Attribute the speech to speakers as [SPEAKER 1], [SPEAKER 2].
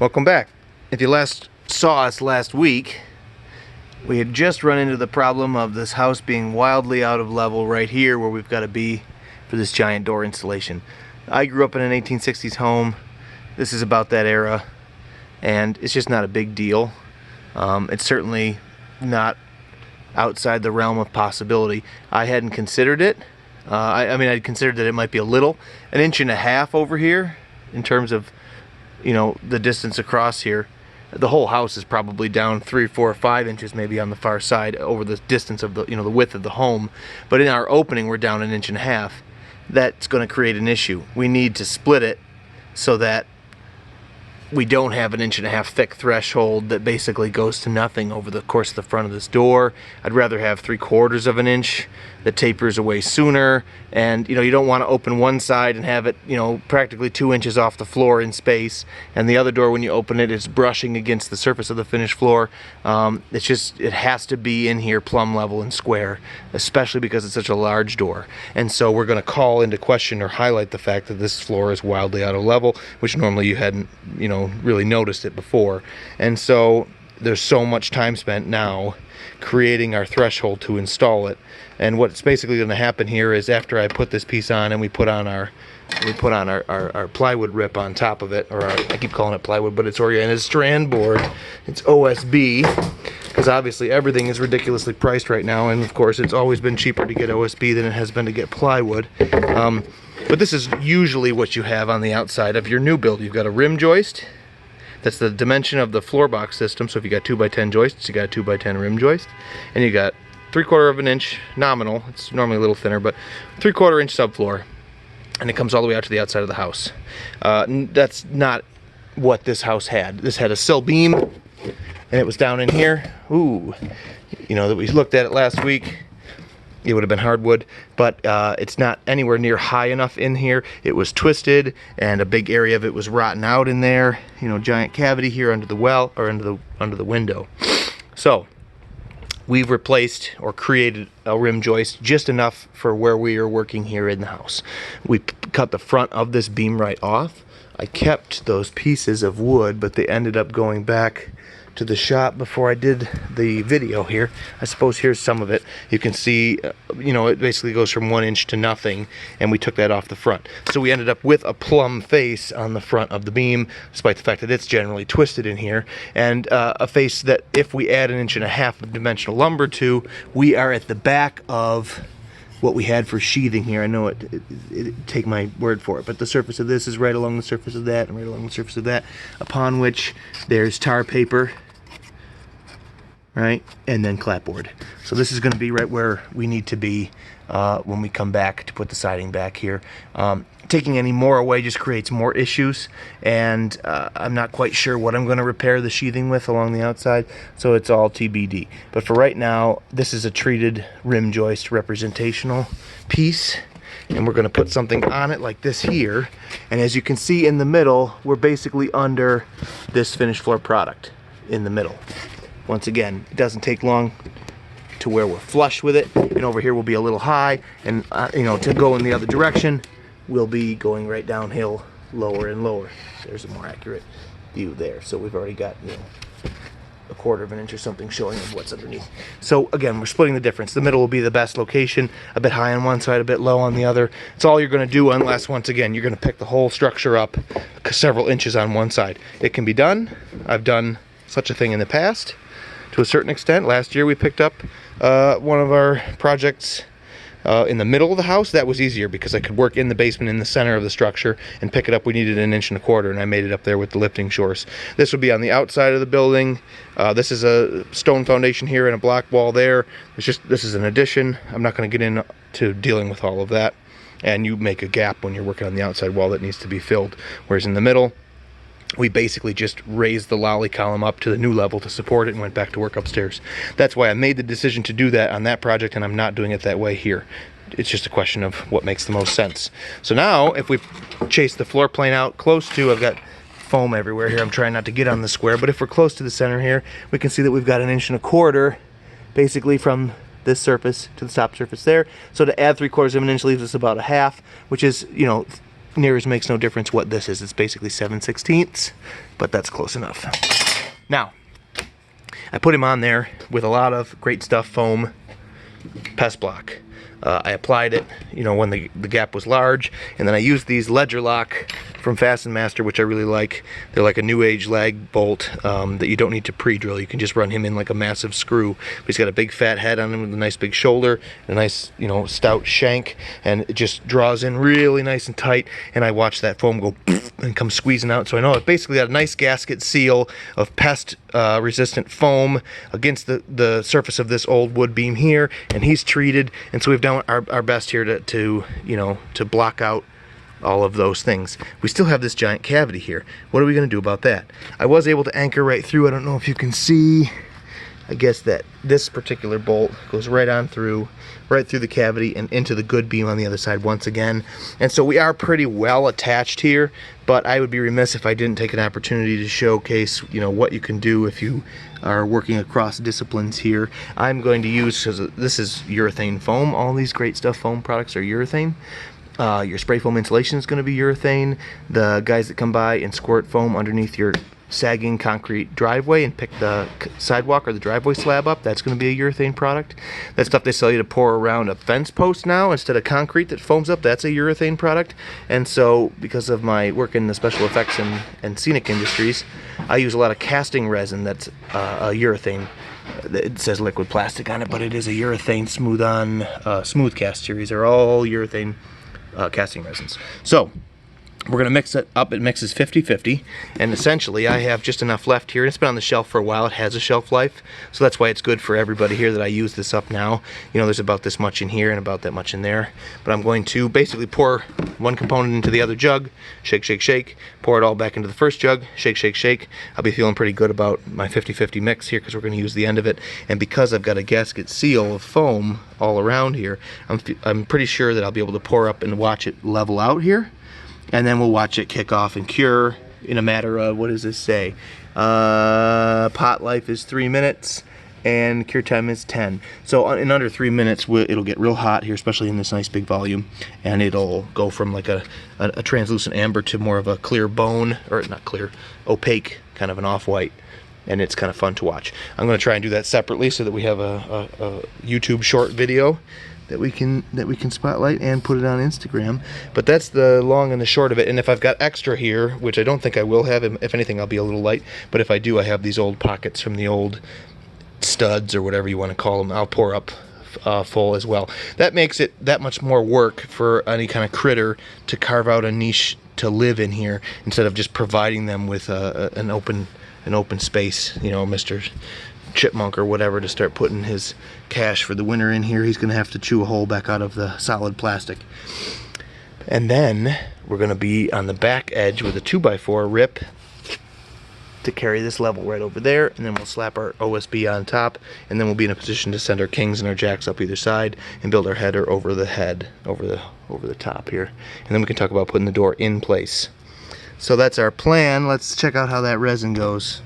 [SPEAKER 1] Welcome back. If you last saw us last week, we had just run into the problem of this house being wildly out of level right here where we've got to be for this giant door installation. I grew up in an 1860s home. This is about that era, and it's just not a big deal. It's certainly not outside the realm of possibility. I hadn't considered it. I mean, I'd considered that it might be a little, 1.5 inches over here in terms of, you know, the distance across here. The whole house is probably down 3, 4, or 5 inches maybe on the far side over the distance of the, you know, the width of the home. But in our opening, we're down 1.5 inches. That's going to create an issue. We need to split it so that we don't have 1.5 inch thick threshold that basically goes to nothing over the course of the front of this door. I'd rather have 3/4 of an inch that tapers away sooner, and you know, you don't want to open one side and have it, you know, practically 2 inches off the floor in space, and the other door, when you open it, is brushing against the surface of the finished floor. It's just, it has to be in here plumb level and square, especially because it's such a large door. And so we're going to call into question or highlight the fact that this floor is wildly out of level, which normally you hadn't, you know, really noticed it before. And so there's so much time spent now creating our threshold to install it. And what's basically going to happen here is, after I put this piece on and we put on our plywood rip on top of it, or I keep calling it plywood, but it's oriented strand board. It's OSB, because obviously everything is ridiculously priced right now, and of course it's always been cheaper to get OSB than it has been to get plywood. But this is usually what you have on the outside of your new build. You've got a rim joist. That's the dimension of the floor box system. So if you got 2x10 joists, you got a 2x10 rim joist, and you got 3/4 of an inch nominal. It's normally a little thinner, but 3/4 inch subfloor, and it comes all the way out to the outside of the house. That's not what this house had. This had a sill beam, and it was down in here. Ooh, you know, that we looked at it last week. It would have been hardwood, but it's not anywhere near high enough in here. It was twisted, and a big area of it was rotten out in there. You know, giant cavity here under the well, or under the window. So we've replaced or created a rim joist just enough for where we are working here in the house. We cut the front of this beam right off. I kept those pieces of wood, but they ended up going back to the shop before I did the video here. I suppose here's some of it. You can see, you know, it basically goes from 1 inch to nothing, and we took that off the front. So we ended up with a plumb face on the front of the beam, despite the fact that it's generally twisted in here, and a face that, if we add 1.5 inches of dimensional lumber to, we are at the back of what we had for sheathing here. I know it take my word for it, but the surface of this is right along the surface of that, and right along the surface of that, upon which there's tar paper, right, and then clapboard. So this is going to be right where we need to be when we come back to put the siding back here. Taking any more away just creates more issues, and I'm not quite sure what I'm going to repair the sheathing with along the outside, so it's all TBD. But for right now, this is a treated rim joist representational piece, and we're going to put something on it like this here. And as you can see in the middle, we're basically under this finished floor product in the middle. Once again, it doesn't take long to where we're flush with it, and over here we'll be a little high, and you know, to go in the other direction, we'll be going right downhill, lower and lower. There's a more accurate view there. So we've already got, you know, 1/4 of an inch or something showing of what's underneath. So again, we're splitting the difference. The middle will be the best location, a bit high on one side, a bit low on the other. It's all you're going to do, unless, once again, you're going to pick the whole structure up several inches on one side. It can be done. I've done such a thing in the past to a certain extent. Last year we picked up one of our projects in the middle of the house. That was easier because I could work in the basement in the center of the structure and pick it up. We needed 1.25 inches, and I made it up there with the lifting shores. This would be on the outside of the building. This is a stone foundation here and a block wall there. This is an addition. I'm not going to get into dealing with all of that. And you make a gap when you're working on the outside wall that needs to be filled. Whereas in the middle, we basically just raised the lolly column up to the new level to support it and went back to work upstairs. That's why I made the decision to do that on that project, and I'm not doing it that way here. It's just a question of what makes the most sense. So now, if we chase the floor plane out close to, I've got foam everywhere here. I'm trying not to get on the square, but if we're close to the center here, we can see that we've got 1.25 inches basically from this surface to the top surface there. So to add 3/4 of an inch leaves us about 1/2, which is, you know, near makes no difference what this is. It's basically 7/16, but that's close enough. Now, I put him on there with a lot of Great Stuff foam pest block. I applied it, you know, when the gap was large, and then I used these Ledger Lock from Fasten Master, which I really like. They're like a new age lag bolt that you don't need to pre-drill. You can just run him in like a massive screw. But he's got a big fat head on him with a nice big shoulder, a nice, you know, stout shank, and it just draws in really nice and tight. And I watch that foam go and come squeezing out. So I know it basically got a nice gasket seal of pest resistant foam against the surface of this old wood beam here, and he's treated. And so we've done our best here to you know, to block out all of those things. We still have this giant cavity here. What are we going to do about that? I was able to anchor right through. I don't know if you can see. I guess that this particular bolt goes right on through, right through the cavity and into the good beam on the other side once again. And so we are pretty well attached here, but I would be remiss if I didn't take an opportunity to showcase, you know, what you can do if you are working across disciplines here. I'm going to use, because this is urethane foam. All these Great Stuff foam products are urethane. Your spray foam insulation is going to be urethane. The guys that come by and squirt foam underneath your sagging concrete driveway and pick the sidewalk or the driveway slab up, that's going to be a urethane product. That stuff they sell you to pour around a fence post now instead of concrete that foams up, that's a urethane product. And so because of my work in the special effects and scenic industries, I use a lot of casting resin that's a urethane. It says liquid plastic on it, but it is a urethane smooth cast series. They're all urethane casting resins. So we're going to mix it up. It mixes 50-50, and essentially I have just enough left here. It's been on the shelf for a while. It has a shelf life, so that's why it's good for everybody here that I use this up now. You know, there's about this much in here and about that much in there, but I'm going to basically pour one component into the other jug, shake, shake, shake, pour it all back into the first jug, shake, shake, shake. I'll be feeling pretty good about my 50-50 mix here because we're going to use the end of it, and because I've got a gasket seal of foam all around here, I'm pretty sure that I'll be able to pour up and watch it level out here. And then we'll watch it kick off and cure in a matter of, what does this say? Pot life is 3 minutes and cure time is 10. So in under 3 minutes, it'll get real hot here, especially in this nice big volume. And it'll go from like a translucent amber to more of a clear bone, or not clear, opaque, kind of an off-white. And it's kind of fun to watch. I'm going to try and do that separately so that we have a YouTube short video that we can spotlight and put it on Instagram. But that's the long and the short of it. And if I've got extra here, which I don't think I will have, if anything I'll be a little light, but if I do, I have these old pockets from the old studs or whatever you want to call them. I'll pour up full as well. That makes it that much more work for any kind of critter to carve out a niche to live in here, instead of just providing them with an open space, you know, Mr. Chipmunk or whatever, to start putting his cache for the winter in here. He's gonna have to chew a hole back out of the solid plastic. And then we're gonna be on the back edge with a 2x4 rip to carry this level right over there, and then we'll slap our OSB on top, and then we'll be in a position to send our kings and our jacks up either side and build our header over the head, over the top here. And then we can talk about putting the door in place. So that's our plan. Let's check out how that resin goes.